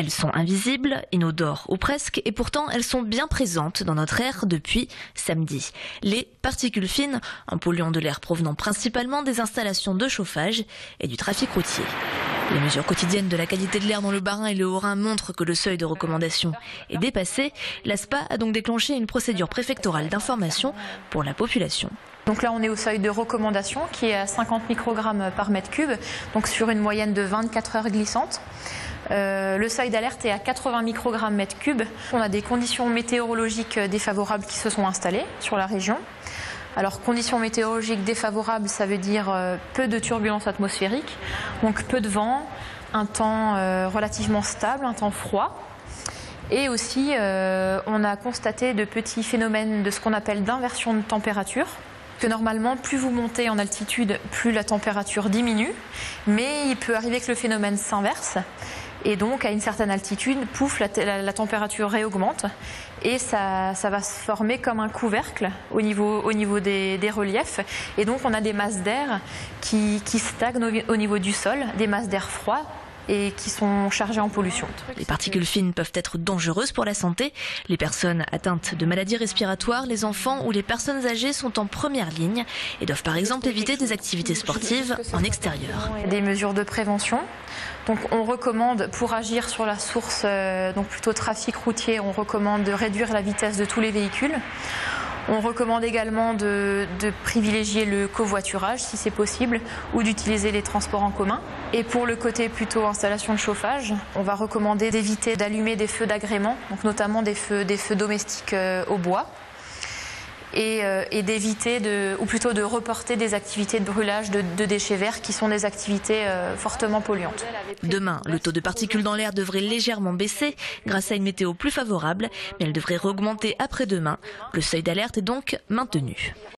Elles sont invisibles, inodores ou presque, et pourtant elles sont bien présentes dans notre air depuis samedi. Les particules fines, un polluant de l'air provenant principalement des installations de chauffage et du trafic routier. Les mesures quotidiennes de la qualité de l'air dans le Bas-Rhin et le Haut-Rhin montrent que le seuil de recommandation est dépassé. L'ASPA a donc déclenché une procédure préfectorale d'information pour la population. Donc là, on est au seuil de recommandation qui est à 50 microgrammes par mètre cube, donc sur une moyenne de 24 heures glissantes. Le seuil d'alerte est à 80 microgrammes mètre cube. On a des conditions météorologiques défavorables qui se sont installées sur la région. Alors, conditions météorologiques défavorables, ça veut dire peu de turbulences atmosphériques, donc peu de vent, un temps relativement stable, un temps froid. Et aussi, on a constaté de petits phénomènes de ce qu'on appelle d'inversion de température. Que normalement, plus vous montez en altitude, plus la température diminue. Mais il peut arriver que le phénomène s'inverse. Et donc, à une certaine altitude, pouf, la température réaugmente. Et ça va se former comme un couvercle au niveau des reliefs. Et donc, on a des masses d'air qui stagnent au niveau du sol, des masses d'air froid, et qui sont chargées en pollution. Les particules fines peuvent être dangereuses pour la santé. Les personnes atteintes de maladies respiratoires, les enfants ou les personnes âgées sont en première ligne et doivent par exemple éviter des activités sportives en extérieur. Des mesures de prévention. Donc on recommande, pour agir sur la source, donc plutôt trafic routier, on recommande de réduire la vitesse de tous les véhicules. On recommande également de privilégier le covoiturage si c'est possible ou d'utiliser les transports en commun. Et pour le côté plutôt installation de chauffage, on va recommander d'éviter d'allumer des feux d'agrément, donc notamment des feux domestiques au bois. Et d'éviter ou plutôt de reporter des activités de brûlage de déchets verts qui sont des activités fortement polluantes. Demain, le taux de particules dans l'air devrait légèrement baisser grâce à une météo plus favorable, mais elle devrait augmenter après-demain. Le seuil d'alerte est donc maintenu.